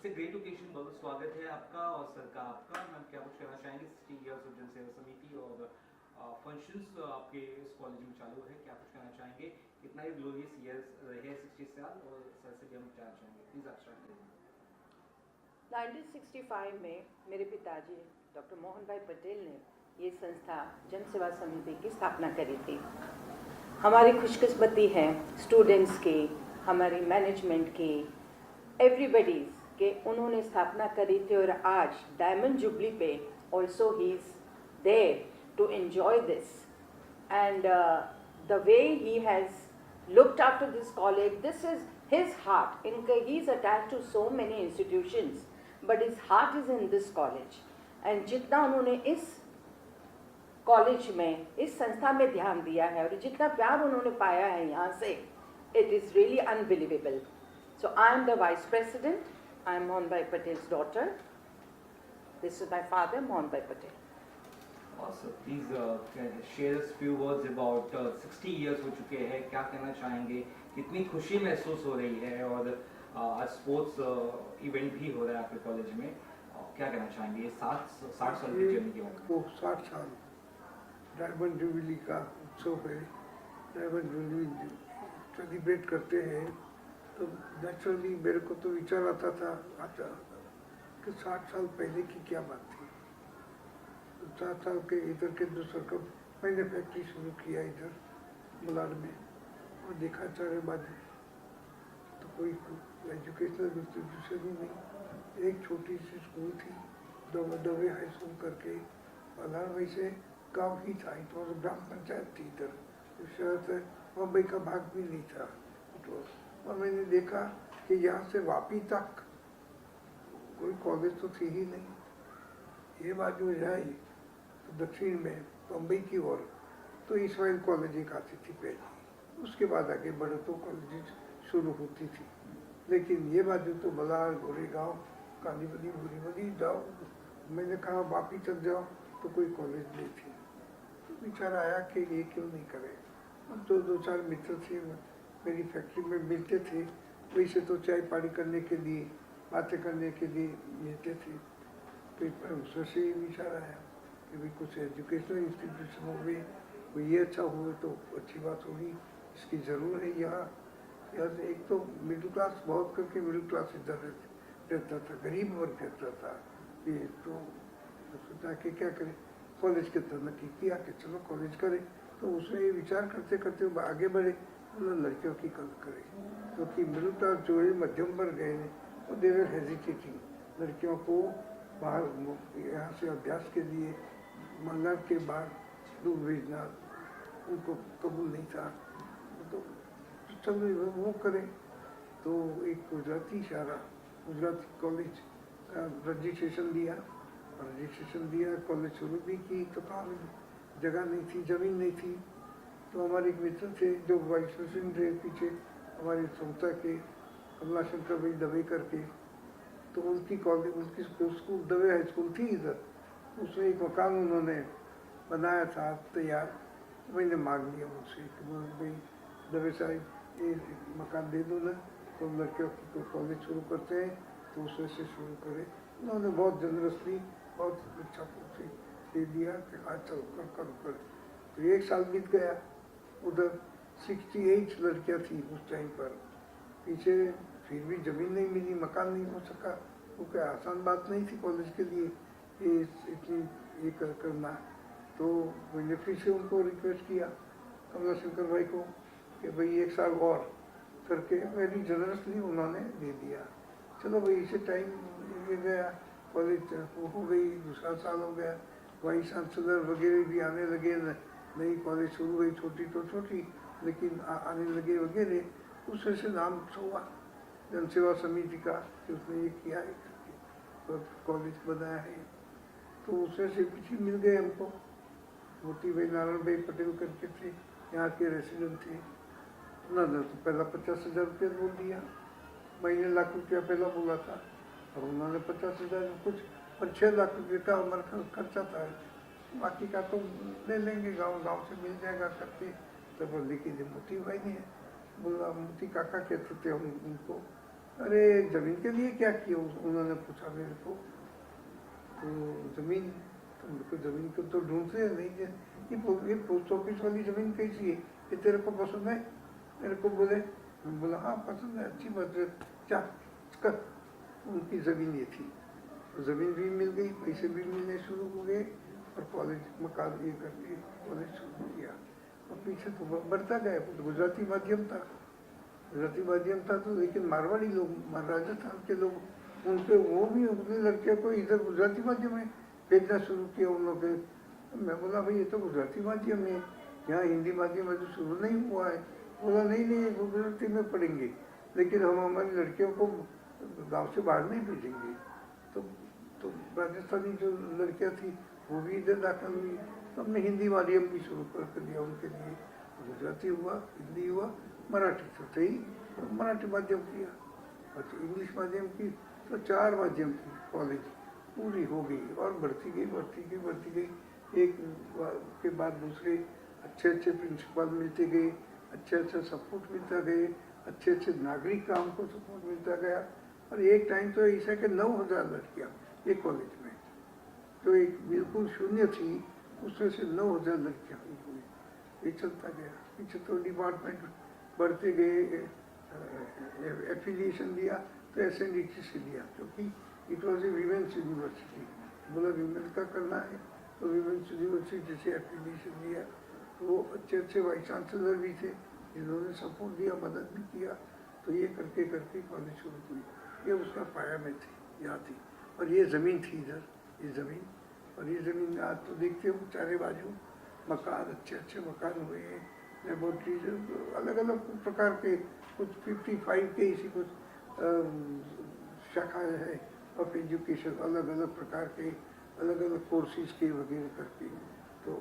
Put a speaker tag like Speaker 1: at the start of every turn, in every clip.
Speaker 1: It's a great occasion, बहुत स्वागत है आपका और सर का आपका। मैम क्या कुछ कहना चाहेंगे 60 इयर्स ऑफ जनसेवा समिति और फंक्शंस आपके इस कॉलेज में चालू है, क्या कुछ कहना चाहेंगे? कितना ही ग्लोरियस ईयर्स रहे 60 साल, और सर से भी हम जानना चाहेंगे, प्लीज आप स्टार्ट करें।
Speaker 2: 1965 में मेरे पिताजी डॉक्टर मोहन भाई पटेल ने ये संस्था जन सेवा समिति की स्थापना करी थी। हमारी खुशकिस्मती है स्टूडेंट्स की, हमारी मैनेजमेंट की, एवरीबडीज के उन्होंने स्थापना करी थी और आज डायमंड जुबली पे also he is there to enjoy this and the way he has looked after this college. This is his heart. He is attached to so many institutions, but his heart is in this college. And जितना उन्होंने इस college में, इस संस्था में ध्यान दिया है और जितना प्यार उन्होंने पाया है यहाँ से, it is really unbelievable. So I am the vice president. I am Mohan Bhai Patel's daughter. This is my father, Mohan Bhai Patel.
Speaker 1: Awesome. Please share us few words about 60 years हो चुके हैं, क्या कहना चाहेंगे? कितनी खुशी महसूस हो रही है, और आज स्पोर्ट्स इवेंट भी हो रहा है आपके कॉलेज में, क्या कहना चाहेंगे? ये 60 साल की जर्नी के बारे में।
Speaker 3: 60 साल डायमंड जुबली का उत्सव है। डायमंड जुबली सेलिब्रेट करते हैं तो नेचुरली मेरे को तो विचार आता था कि 60 साल पहले की क्या बात थी। 7 साल के इधर के दूसर का मैंने फैक्ट्री शुरू किया इधर मलाड में, और देखा चारे बाजू तो कोई एजुकेशनल इंस्टीट्यूशन ही नहीं। एक छोटी सी स्कूल थी दवे हाई स्कूल करके, मलाड वैसे गाँव ही था, तो ग्राम पंचायत थी इधर, तो शहर से मुंबई का भाग भी नहीं था। तो और मैंने देखा कि यहाँ से वापी तक कोई कॉलेज तो थी ही नहीं। ये बात जो जाए तो दक्षिण में बम्बई की ओर तो इस्माइल कॉलेज एक आती थी पहले, उसके बाद आगे बढ़े तो कॉलेज शुरू होती थी। लेकिन ये बाजू तो बलार, गोरेगांव, कालीबली, बुरीबली जाओ, मैंने कहा वापी तक जाओ तो कोई कॉलेज नहीं थी। तो विचार आया कि ये क्यों नहीं करे। अब तो 2-4 मित्र थे मेरी फैक्ट्री में मिलते थे, वैसे तो चाय पानी करने के लिए, बातें करने के लिए मिलते थे। तो उससे ये विचार आया कि भाई कुछ एजुकेशनल इंस्टीट्यूशन हो गए, कोई ये अच्छा हुए तो अच्छी बात होगी, इसकी ज़रूर है। यहाँ एक तो मिडिल क्लास बहुत करके मिडिल क्लास इधर रहता था, गरीब वर्ग रहता था। ये तो सोचा कि क्या करें, कॉलेज के तरक्की किया कि चलो कॉलेज करें। तो उसमें ये विचार करते करते आगे बढ़े, उन्होंने लड़कियों की कल करे, क्योंकि मिडिल क्लास जो है मध्यम वर्ग गए वो देवर हेजिटेटिंग लड़कियों को बाहर यहाँ से अभ्यास के लिए मंगल के बाद दूर भेजना उनको कबूल नहीं था। तो चलो वो करें। तो एक गुजराती गुजराती कॉलेज का रजिस्ट्रेशन दिया, कॉलेज शुरू भी की। तो कहाँ जगह नहीं थी, ज़मीन नहीं थी। तो हमारे एक मित्र थे जो वाइस प्रेसिडेंट थे पीछे हमारी संस्था के, कमला शंकर भाई दवे करके, तो उनकी कॉलेज, उनकी स्कूल दवे हाई स्कूल थी इधर, उसमें एक मकान उन्होंने बनाया था तैयार। मैंने मांग लिया उनसे कि भाई दवे साहब ये मकान दे दो ना, तो लड़कियों की कॉलेज शुरू करते हैं तो उसमें से शुरू करें। उन्होंने बहुत जनरसली, बहुत अच्छा दे दिया कि आज चलो कर। तो 1 साल बीत गया, उधर 68 लड़कियां थी उस टाइम पर। पीछे फिर भी ज़मीन नहीं मिली, मकान नहीं हो सका। वो क्या आसान बात नहीं थी कॉलेज के लिए ये इतनी ये करना। तो मैंने फिर से उनको रिक्वेस्ट किया, कमला शंकर भाई को, कि भाई 1 साल और करके, वेरी जनरसली उन्होंने दे दिया। चलो भाई इसे टाइम ले गया, कॉलेज हो गई, दूसरा साल हो गया, वाइस चांसलर वगैरह भी आने लगे, नई कॉलेज शुरू हुई, छोटी तो छोटी लेकिन आने लगे वगैरह। उसमें से नाम हुआ जनसेवा समिति का कि उसने ये किया है तो कॉलेज बनाया है। तो उसमें से कुछ मिल गए हमको। मोती भाई, नारायण भाई पटेल करके थे, यहाँ के रेसिडेंट थे। उन्होंने तो पहला 50,000 रुपया बोल दिया, महीने लाख रुपया पहला बोला था, और उन्होंने 50,000 कुछ, और 6 लाख रुपये का हमारा खर्चा था। बाकी का तो ले लेंगे, गांव से मिल जाएगा करके। तो बोले कि मोती भाई ने बोला, मोती काका कहते थे हम उनको, अरे जमीन के लिए क्या किया उन्होंने पूछा मेरे को। तो जमीन, तो मेरे को जमीन को तो ढूंढते नहीं है, ये पोस्ट ऑफिस वाली जमीन कैसी है, ये तेरे को पसंद है? मेरे को बोले, मैं बोला हाँ पसंद है, अच्छी बात है, क्या कर। उनकी ज़मीन ये थी, तो ज़मीन भी मिल गई, पैसे भी मिलने शुरू हो गए, और कॉलेज मकान ये करके कॉलेज शुरू किया। और पीछे तो बढ़ता गया, तो गुजराती माध्यम था, गुजराती माध्यम था तो, लेकिन मारवाड़ी लोग, राजस्थान के लोग, उनके वो भी अपनी लड़कियों को इधर गुजराती माध्यम में भेजना शुरू किया उन लोगों ने। मैं बोला भाई ये तो गुजराती माध्यम है, यहाँ हिंदी माध्यम अभी शुरू नहीं हुआ है। बोला नहीं नहीं गुजराती में पढ़ेंगे, लेकिन हम हमारी लड़कियों को गांव से बाहर नहीं भेजेंगे। तो राजस्थानी जो लड़कियां थी वो भी इधर दाखिल हुई, तो हमने हिंदी माध्यम भी शुरू कर दिया उनके लिए। गुजराती हुआ, हिंदी हुआ, मराठी तो थे ही, तो मराठी माध्यम किया, और इंग्लिश माध्यम की, तो 4 माध्यम की कॉलेज पूरी हो गई, और बढ़ती गई, एक के बाद दूसरे अच्छे प्रिंसिपल मिलते गए, अच्छे सपोर्ट मिलता गए, अच्छे नागरिक का हमको सपोर्ट मिलता गया। और एक टाइम तो ऐसा कि 9,000 लड़कियाँ एक कॉलेज में, जो एक बिल्कुल शून्य थी, उसमें से 9,000 लड़कियाँ हुई। ये चलता गया, पीछे तो डिपार्टमेंट बढ़ते गए, एफिलिएशन दिया तो SNDT से दिया, क्योंकि it was a women's university. बोला वीमेंस का करना है, तो वीमेंस यूनिवर्सिटी से एफिलिएशन दिया। वो अच्छे वाइस चांसलर भी थे, जिन्होंने सपोर्ट दिया, मदद भी किया। तो ये करके कॉलेज शुरू हुई। ये उसका पाया में थी, यहाँ थी, और ये ज़मीन थी इधर, ये ज़मीन। और ये ज़मीन आज तो देखते हो चारे बाजू मकान, अच्छे मकान हुए हैं, लेबोरेटरीज, अलग अलग प्रकार के, कुछ 55 के इसी कुछ शाखाएँ हैं ऑफ एजुकेशन, अलग अलग प्रकार के, अलग अलग कोर्सेज के वगैरह करके, तो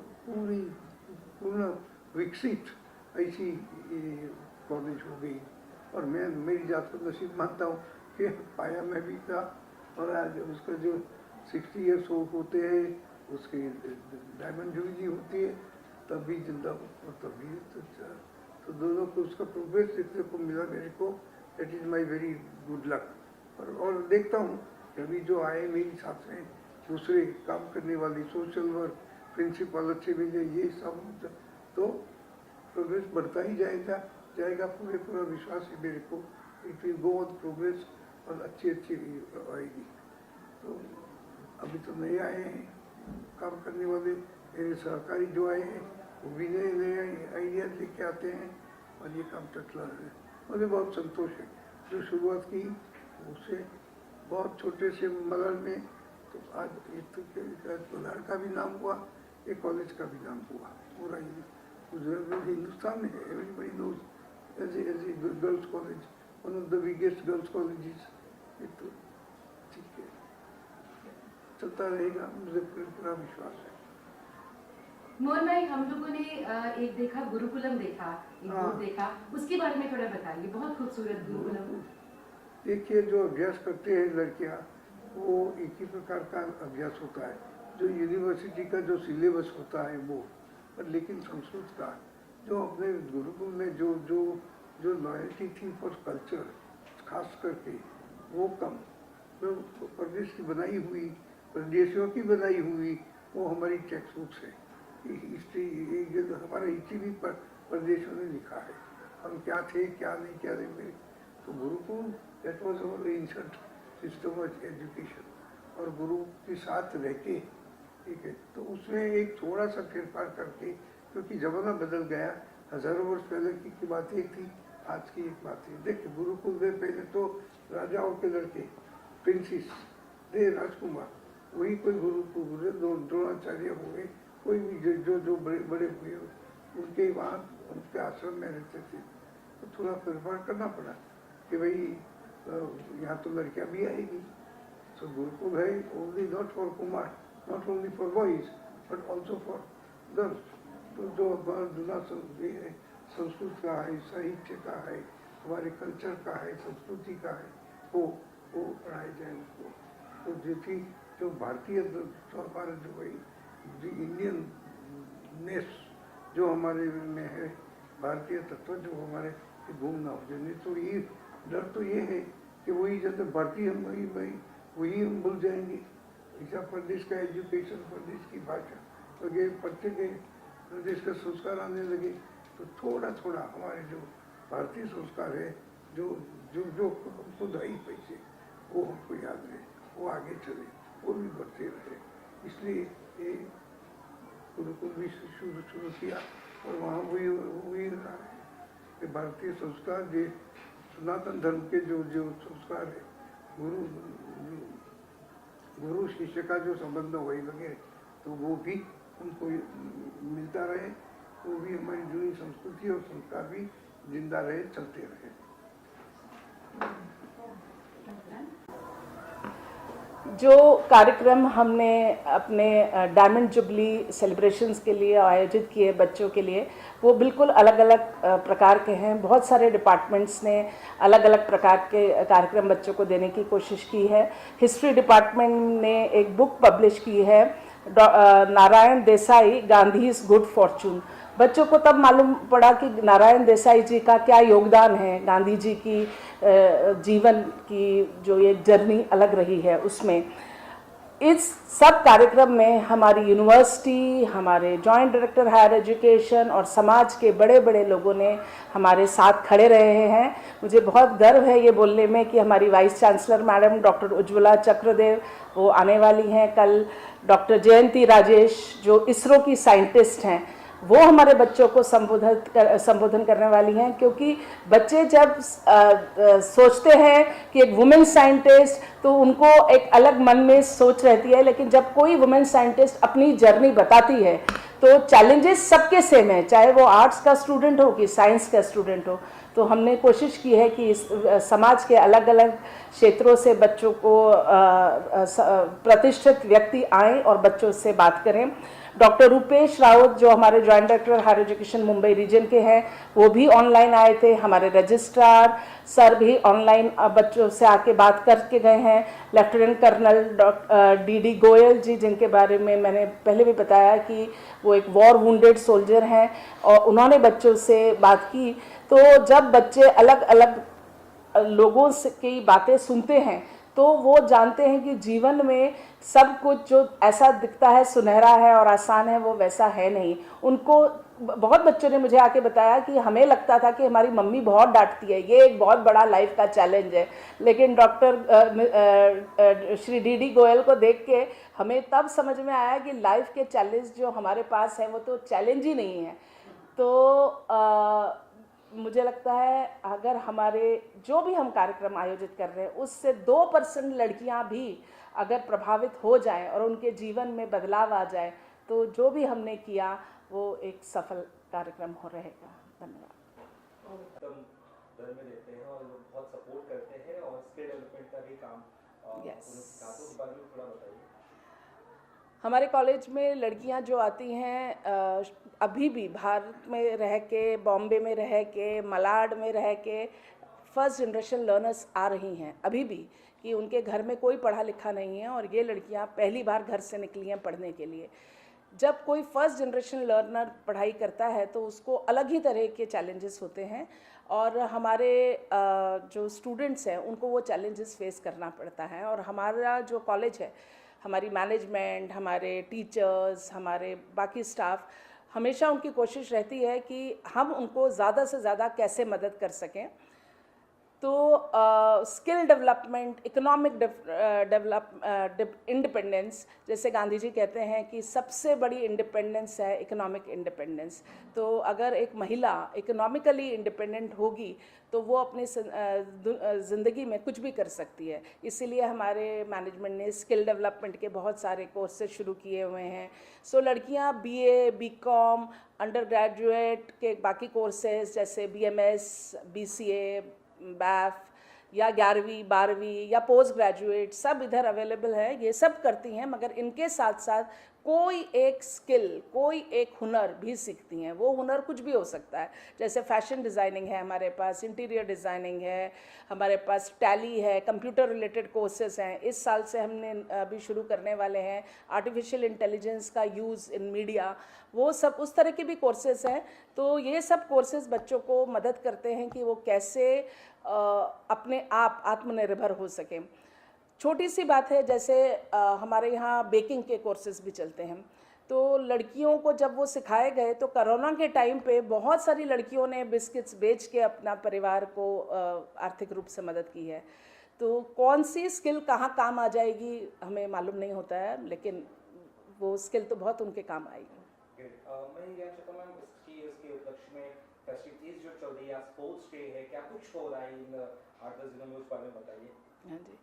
Speaker 3: पूर्ण विकसित ऐसी कॉलेज हो गई। और मैं मेरी जात को नसीब मानता हूँ कि पाया में भी था, और आज उसका जो 60 ईयर्स होते हैं, उसकी डायमंड जुबली होती है, तब भी जिंदा, और तभी तो दोनों को उसका प्रोग्रेस देखने को मिला मेरे को। That is my very good luck. और देखता हूँ अभी जो आए मेरी साथ में दूसरे काम करने वाली, सोशल वर्क प्रिंसिपल अच्छे मिले, ये सब, तो प्रोग्रेस बढ़ता ही जाएगा। पूरा विश्वास है मेरे को, it will go on progress, और अच्छी आएगी। तो अभी तो नए आए हैं काम करने वाले, मेरे सहकारी जो आए हैं वो भी नए आइडियाज लेके आते हैं, और ये काम चल रहा है। मुझे बहुत संतोष है। जो शुरुआत की उससे बहुत छोटे से मलर में, तो आज मलर का भी नाम हुआ, एक कॉलेज का भी नाम हुआ, पूरा हिंदुस्तान में everybody knows as a girls college, one of the biggest girls colleges. ये तो ठीक है, चलता रहेगा, मुझे पूरा विश्वास है।
Speaker 4: मोहन भाई, हम लोगों ने एक देखा गुरुकुलम देखा, एक
Speaker 3: हाँ।
Speaker 4: बोर्ड देखा, उसके बारे में थोड़ा बताइए। बहुत खूबसूरत गुरुकुलम।
Speaker 3: देखिए, जो अभ्यास करते हैं लड़कियां, वो एक ही प्रकार का अभ्यास होता है, जो यूनिवर्सिटी का जो सिलेबस होता है वो, पर लेकिन संस्कृत का जो अपने गुरुकुल में जो लॉयल्टी थी फॉर कल्चर, खास करके वो कम, जो प्रदेश की बनाई हुई, प्रदेशियों की बनाई हुई, वो हमारी टेक्स्ट बुक्स है। हिस्ट्री, हमारा हिस्ट्री भी प्रदेशों ने लिखा है, हम क्या थे क्या नहीं। तो Gurukul that was our ancient system of education, और गुरु के साथ रह के, ठीक है, तो उसमें एक थोड़ा सा फेरफार करके, क्योंकि ज़माना बदल गया, हज़ारों वर्ष पहले की बात एक थी, आज की एक बात है। देखिए, गुरुकुल में पहले तो राजाओं के लड़के, प्रिंसेस, राजकुमार, वही कोई गुरु द्रोणाचार्य हो गए, कोई भी जो बड़े हुए उनके वहाँ उनके आश्रम में रहते थे। तो थोड़ा फेरफार करना पड़ा कि भाई यहाँ तो लड़कियाँ भी आएगी, तो गुरुकुल है only not for Kumar, not only for boys but also for girls. तो जो दुनिया है, संस्कृत का है, साहित्य का है, हमारे कल्चर का है, संस्कृति का है, वो पढ़ाया जाए उसको। तो जो भारतीय हमारे जो भाई जो इंडियन नेस जो हमारे में है, भारतीय तत्व जो हमारे घूम ना हो जाए। नहीं तो ये डर तो ये है कि कि वही जैसे भारतीय हम वही हम भूल जाएंगे। ऐसा प्रदेश का एजुकेशन, प्रदेश की भाषा लगे, प्रदेश का संस्कार आने लगे, तो थोड़ा थोड़ा हमारे जो भारतीय संस्कार है, जो जो जो हमको दाई पैसे, वो हमको याद रहे, वो आगे चले, वो भी बढ़ते रहे। इसलिए ये गुरुकुल भी शुरू किया और वहाँ वही रहा है कि भारतीय संस्कार जो सनातन धर्म के जो संस्कार है, गुरु शिष्य का जो संबंध वही लगे, तो वो भी उनको मिलता रहे, वो भी हमारी जुड़ी संस्कृति और संस्कार भी जिंदा रहे, चलते रहे।
Speaker 5: जो कार्यक्रम हमने अपने डायमंड जुबली सेलिब्रेशंस के लिए आयोजित किए बच्चों के लिए, वो बिल्कुल अलग अलग प्रकार के हैं। बहुत सारे डिपार्टमेंट्स ने अलग अलग प्रकार के कार्यक्रम बच्चों को देने की कोशिश की है। हिस्ट्री डिपार्टमेंट ने एक बुक पब्लिश की है, नारायण देसाई गांधीज गुड फॉर्चून। बच्चों को तब मालूम पड़ा कि नारायण देसाई जी का क्या योगदान है, गांधी जी की जीवन की जो ये जर्नी अलग रही है उसमें। इस सब कार्यक्रम में हमारी यूनिवर्सिटी, हमारे जॉइंट डायरेक्टर हायर एजुकेशन और समाज के बड़े बड़े लोगों ने हमारे साथ खड़े रहे हैं। मुझे बहुत गर्व है ये बोलने में कि हमारी vice chancellor madam doctor Ujjwala Chakradeo वो आने वाली हैं कल। डॉक्टर जयंती राजेश जो इसरो की साइंटिस्ट हैं, वो हमारे बच्चों को संबोधन करने वाली हैं, क्योंकि बच्चे जब सोचते हैं कि एक वुमेन साइंटिस्ट, तो उनको एक अलग मन में सोच रहती है, लेकिन जब कोई वुमेन साइंटिस्ट अपनी जर्नी बताती है तो चैलेंजेस सबके सेम है, चाहे वो आर्ट्स का स्टूडेंट हो कि साइंस का स्टूडेंट हो। तो हमने कोशिश की है कि इस समाज के अलग अलग क्षेत्रों से बच्चों को प्रतिष्ठित व्यक्ति आएँ और बच्चों से बात करें। डॉक्टर रूपेश रावत जो हमारे joint director higher education Mumbai region के हैं, वो भी ऑनलाइन आए थे। हमारे रजिस्ट्रार सर भी ऑनलाइन बच्चों से आके बात करके गए हैं। लेफ्टिनेंट कर्नल डी गोयल जी, जिनके बारे में मैंने पहले भी बताया कि वो एक वॉर वुंडेड सोल्जर हैं, और उन्होंने बच्चों से बात की। तो जब बच्चे अलग अलग लोगों से की बातें सुनते हैं तो वो जानते हैं कि जीवन में सब कुछ जो ऐसा दिखता है सुनहरा है और आसान है, वो वैसा है नहीं। उनको बहुत बच्चों ने मुझे आके बताया कि हमें लगता था कि हमारी मम्मी बहुत डांटती है, ये एक बहुत बड़ा लाइफ का चैलेंज है, लेकिन डॉक्टर श्री डी गोयल को देख के हमें तब समझ में आया कि लाइफ के चैलेंज जो हमारे पास है वो तो चैलेंज ही नहीं है। तो मुझे लगता है अगर हमारे जो भी हम कार्यक्रम आयोजित कर रहे हैं उससे 2% लड़कियां भी अगर प्रभावित हो जाएं और उनके जीवन में बदलाव आ जाए, तो जो भी हमने किया वो एक सफल कार्यक्रम हो रहेगा। धन्यवाद।
Speaker 1: घर में रहते हैं और लोग बहुत सपोर्ट करते हैं और स्किल डेवलपमेंट का भी काम उस बारे में थोड़ा बताइए।
Speaker 5: हमारे कॉलेज में लड़कियां जो आती हैं अभी भी भारत में रह के, बॉम्बे में रह के, मलाड में रह के फर्स्ट जनरेशन लर्नर्स आ रही हैं अभी भी, कि उनके घर में कोई पढ़ा लिखा नहीं है और ये लड़कियां पहली बार घर से निकली हैं पढ़ने के लिए। जब कोई फर्स्ट जनरेशन लर्नर पढ़ाई करता है तो उसको अलग ही तरह के चैलेंजेस होते हैं, और हमारे जो स्टूडेंट्स हैं उनको वो चैलेंजेस फेस करना पड़ता है। और हमारा जो कॉलेज है, हमारी मैनेजमेंट, हमारे टीचर्स, हमारे बाकी स्टाफ, हमेशा उनकी कोशिश रहती है कि हम उनको ज़्यादा से ज़्यादा कैसे मदद कर सकें। तो स्किल डेवलपमेंट, इकोनॉमिक इंडिपेंडेंस, जैसे गांधी जी कहते हैं कि सबसे बड़ी इंडिपेंडेंस है इकोनॉमिक इंडिपेंडेंस। तो अगर एक महिला इकोनॉमिकली इंडिपेंडेंट होगी तो वो अपनी ज़िंदगी में कुछ भी कर सकती है। इसीलिए हमारे मैनेजमेंट ने स्किल डेवलपमेंट के बहुत सारे कोर्सेज शुरू किए हुए हैं। सो लड़कियां BA, BCom, अंडर ग्रेजुएट के बाकी कोर्सेज जैसे BMS, BCA, BAF या 11वीं 12वीं या पोस्ट ग्रेजुएट सब इधर अवेलेबल है, ये सब करती हैं। मगर इनके साथ साथ कोई एक स्किल, कोई एक हुनर भी सीखती हैं। वो हुनर कुछ भी हो सकता है, जैसे फैशन डिज़ाइनिंग है हमारे पास, इंटीरियर डिज़ाइनिंग है हमारे पास, टैली है, कंप्यूटर रिलेटेड कोर्सेज हैं। इस साल से हमने अभी शुरू करने वाले हैं आर्टिफिशियल इंटेलिजेंस का यूज़ इन मीडिया, वो सब उस तरह के भी कोर्सेज हैं। तो ये सब कोर्सेज बच्चों को मदद करते हैं कि वो कैसे अपने आप आत्मनिर्भर हो सकें। छोटी सी बात है, जैसे हमारे यहाँ बेकिंग के कोर्सेज भी चलते हैं, तो लड़कियों को जब वो सिखाए गए तो कोरोना के टाइम पे बहुत सारी लड़कियों ने बिस्किट्स बेच के अपना परिवार को आर्थिक रूप से मदद की है। तो कौन सी स्किल कहाँ काम आ जाएगी हमें मालूम नहीं होता है, लेकिन वो स्किल तो बहुत उनके काम आएगी।
Speaker 1: मैं ये जानना चाहता हूँ, इस चीज़ के उपलक्ष्य में फेस्टिविटीज़ जो चल रही है, स्पोर्ट्स डे है, क्या कुछ हो रहा है इन 8-10 दिनों में, उस बारे में बताइए।
Speaker 5: हाँ जी,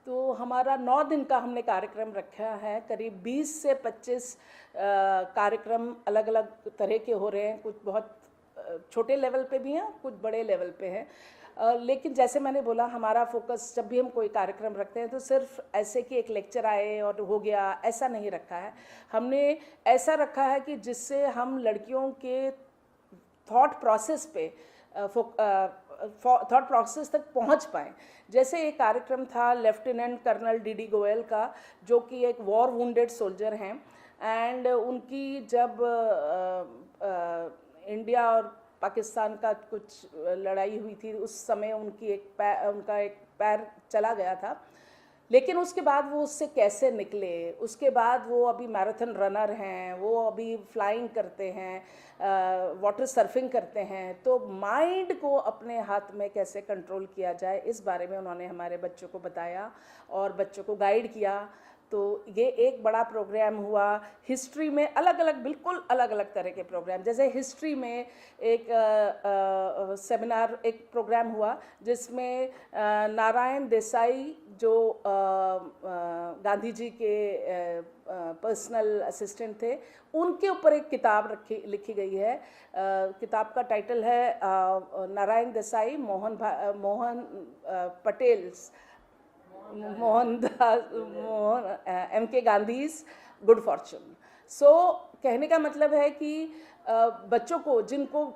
Speaker 5: तो हमारा 9 दिन का हमने कार्यक्रम रखा है। करीब 20 से 25 कार्यक्रम अलग अलग तरह के हो रहे हैं। कुछ बहुत छोटे लेवल पे भी हैं, कुछ बड़े लेवल पे हैं। लेकिन जैसे मैंने बोला, हमारा फोकस जब भी हम कोई कार्यक्रम रखते हैं तो सिर्फ ऐसे कि एक लेक्चर आए और हो गया, ऐसा नहीं रखा है। हमने ऐसा रखा है कि जिससे हम लड़कियों के थॉट प्रोसेस पे थॉट प्रोसेस तक पहुंच पाएँ। जैसे एक कार्यक्रम था लेफ्टिनेंट कर्नल डी गोयल का, जो कि एक वॉर वुंडेड सोल्जर हैं, एंड उनकी जब इंडिया और पाकिस्तान का कुछ लड़ाई हुई थी, उस समय उनका एक पैर चला गया था, लेकिन उसके बाद वो उससे कैसे निकले, उसके बाद वो अभी मैराथन रनर हैं, वो अभी फ्लाइंग करते हैं, वाटर सर्फिंग करते हैं। तो माइंड को अपने हाथ में कैसे कंट्रोल किया जाए, इस बारे में उन्होंने हमारे बच्चों को बताया और बच्चों को गाइड किया। तो ये एक बड़ा प्रोग्राम हुआ। हिस्ट्री में अलग अलग, बिल्कुल अलग अलग तरह के प्रोग्राम, जैसे हिस्ट्री में एक सेमिनार, एक प्रोग्राम हुआ जिसमें नारायण देसाई जो गांधी जी के पर्सनल असिस्टेंट थे, उनके ऊपर एक किताब लिखी गई है। किताब का टाइटल है नारायण देसाई मोहन एम के गांधीज गुड फॉर्चून। सो कहने का मतलब है कि बच्चों को, जिनको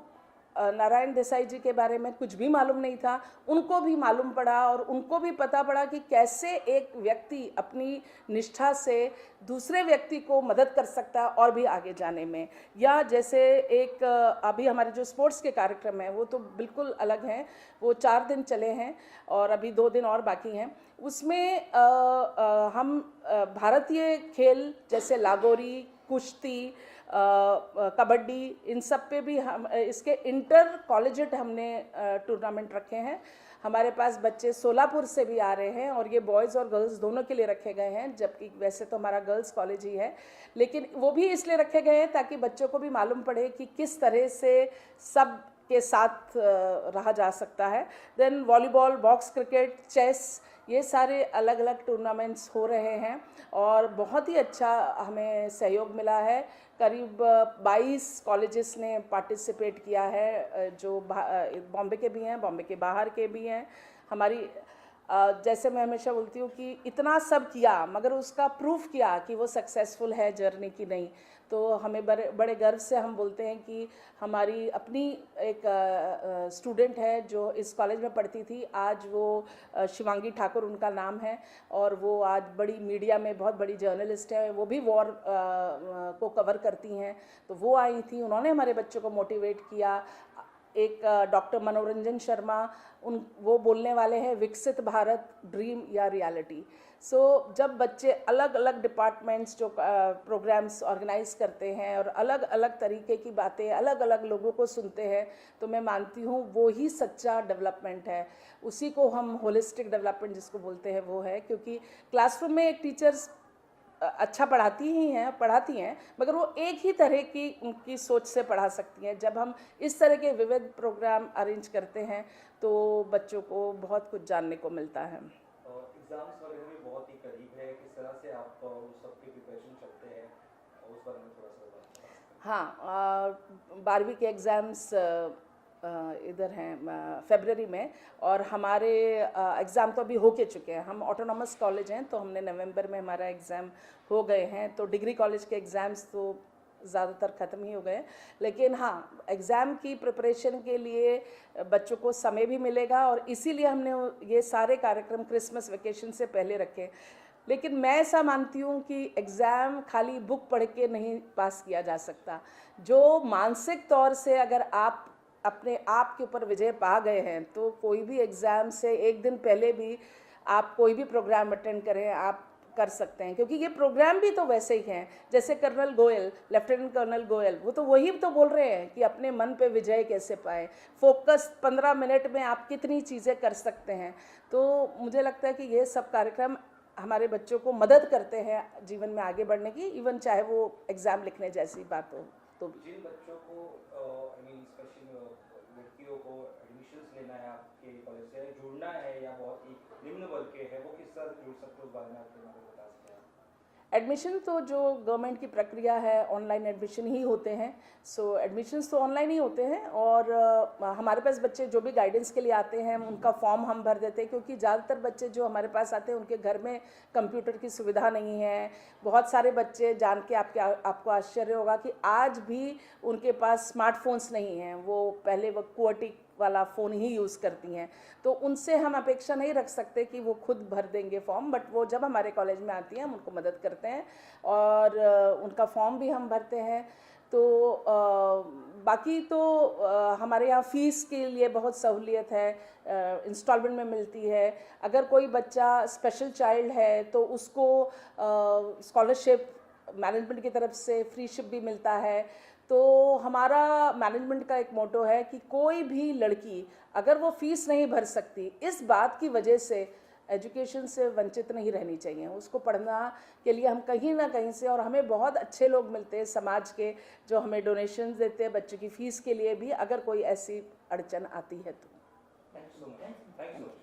Speaker 5: नारायण देसाई जी के बारे में कुछ भी मालूम नहीं था, उनको भी मालूम पड़ा और उनको भी पता पड़ा कि कैसे एक व्यक्ति अपनी निष्ठा से दूसरे व्यक्ति को मदद कर सकता है और भी आगे जाने में। या जैसे एक अभी हमारे जो स्पोर्ट्स के कार्यक्रम हैं वो तो बिल्कुल अलग हैं, वो 4 दिन चले हैं और अभी 2 दिन और बाकी हैं। उसमें हम भारतीय खेल जैसे लागोरी, कुश्ती, कबड्डी, इन सब पे भी हम इसके इंटर कॉलेजेट हमने टूर्नामेंट रखे हैं। हमारे पास बच्चे सोलापुर से भी आ रहे हैं और ये बॉयज़ और गर्ल्स दोनों के लिए रखे गए हैं, जबकि वैसे तो हमारा गर्ल्स कॉलेज ही है, लेकिन वो भी इसलिए रखे गए हैं ताकि बच्चों को भी मालूम पड़े कि किस तरह से सब के साथ रहा जा सकता है। Then volleyball, box cricket, chess, ये सारे अलग अलग टूर्नामेंट्स हो रहे हैं और बहुत ही अच्छा हमें सहयोग मिला है। करीब 22 कॉलेजेस ने पार्टिसिपेट किया है, जो बॉम्बे के भी हैं, बॉम्बे के बाहर के भी हैं। हमारी जैसे मैं हमेशा बोलती हूँ कि इतना सब किया मगर उसका प्रूफ किया कि वो सक्सेसफुल है जर्नी की नहीं। तो हमें बड़े गर्व से हम बोलते हैं कि हमारी अपनी एक स्टूडेंट है जो इस कॉलेज में पढ़ती थी, आज वो शिवांगी ठाकुर उनका नाम है और वो आज बड़ी मीडिया में बहुत बड़ी जर्नलिस्ट है, वो भी वॉर को कवर करती हैं। तो वो आई थी, उन्होंने हमारे बच्चों को मोटिवेट किया। एक डॉक्टर मनोरंजन शर्मा, वो बोलने वाले हैं विकसित भारत, ड्रीम या रियलिटी। सो जब बच्चे अलग अलग डिपार्टमेंट्स जो प्रोग्राम्स ऑर्गेनाइज करते हैं और अलग अलग तरीके की बातें अलग अलग लोगों को सुनते हैं, तो मैं मानती हूँ वो ही सच्चा डेवलपमेंट है। उसी को हम होलिस्टिक डेवलपमेंट जिसको बोलते हैं वो है, क्योंकि क्लासरूम में एक टीचर्स अच्छा पढ़ाती हैं मगर वो एक ही तरह की उनकी सोच से पढ़ा सकती हैं। जब हम इस तरह के विविध प्रोग्राम अरेंज करते हैं तो बच्चों को बहुत कुछ जानने को मिलता है।
Speaker 1: एग्जाम्स वगैरह भी बहुत ही करीब है, किस तरह से आप उस सब की प्रिपरेशन करते हैं, उस बारे में थोड़ा सा बताएं।
Speaker 5: हाँ, 12वीं के एग्ज़ाम्स इधर हैं फरवरी में, और हमारे एग्ज़ाम तो अभी हो के चुके हैं। हम ऑटोनॉमस कॉलेज हैं तो हमने नवंबर में हमारा एग्ज़ाम हो गए हैं। तो डिग्री कॉलेज के एग्ज़ाम्स तो ज़्यादातर ख़त्म ही हो गए, लेकिन हाँ एग्ज़ाम की प्रिपरेशन के लिए बच्चों को समय भी मिलेगा, और इसीलिए हमने ये सारे कार्यक्रम क्रिसमस वेकेशन से पहले रखे। लेकिन मैं ऐसा मानती हूँ कि एग्ज़ाम खाली बुक पढ़ के नहीं पास किया जा सकता। जो मानसिक तौर से अगर आप अपने आप के ऊपर विजय पा गए हैं तो कोई भी एग्ज़ाम से एक दिन पहले भी आप कोई भी प्रोग्राम अटेंड करें, आप कर सकते हैं। क्योंकि ये प्रोग्राम भी तो वैसे ही हैं, जैसे colonel Goyal, lieutenant colonel Goyal, वो तो वही तो बोल रहे हैं कि अपने मन पे विजय कैसे पाएं, फोकस 15 मिनट में आप कितनी चीज़ें कर सकते हैं। तो मुझे लगता है कि ये सब कार्यक्रम हमारे बच्चों को मदद करते हैं जीवन में आगे बढ़ने की, इवन चाहे वो एग्ज़ाम लिखने जैसी बात हो तो भी।
Speaker 1: जिन बच्चों को स्पेशल लड़कियों को एडमिशन्स लेना है आपके कॉलेज से, जुड़ना है या बहुत ही निम्न वर्ग के है, वो किस तरह जुड़ सकते हैं, उस बारे में आपके बारे में बता सकते हैं?
Speaker 5: एडमिशन तो जो गवर्नमेंट की प्रक्रिया है ऑनलाइन एडमिशन ही होते हैं। सो एडमिशन्स तो ऑनलाइन ही होते हैं, और हमारे पास बच्चे जो भी गाइडेंस के लिए आते हैं उनका फॉर्म हम भर देते हैं, क्योंकि ज़्यादातर बच्चे जो हमारे पास आते हैं उनके घर में कंप्यूटर की सुविधा नहीं है। बहुत सारे बच्चे जान के आपको आश्चर्य होगा कि आज भी उनके पास स्मार्टफोन्स नहीं हैं, वो पहले वो QWERTY वाला फ़ोन ही यूज़ करती हैं। तो उनसे हम अपेक्षा नहीं रख सकते कि वो खुद भर देंगे फॉर्म, बट वो जब हमारे कॉलेज में आती हैं हम उनको मदद करते हैं और उनका फॉर्म भी हम भरते हैं। तो बाकी तो हमारे यहाँ फ़ीस के लिए बहुत सहूलियत है, इंस्टॉलमेंट में मिलती है। अगर कोई बच्चा स्पेशल चाइल्ड है तो उसको स्कॉलरशिप मैनेजमेंट की तरफ से फ्रीशिप भी मिलता है। तो हमारा मैनेजमेंट का एक मोटो है कि कोई भी लड़की अगर वो फ़ीस नहीं भर सकती, इस बात की वजह से एजुकेशन से वंचित नहीं रहनी चाहिए। उसको पढ़ना के लिए हम कहीं ना कहीं से, और हमें बहुत अच्छे लोग मिलते हैं समाज के जो हमें डोनेशंस देते हैं बच्चों की फ़ीस के लिए भी, अगर कोई ऐसी अड़चन आती है तो।
Speaker 1: Thank you so much.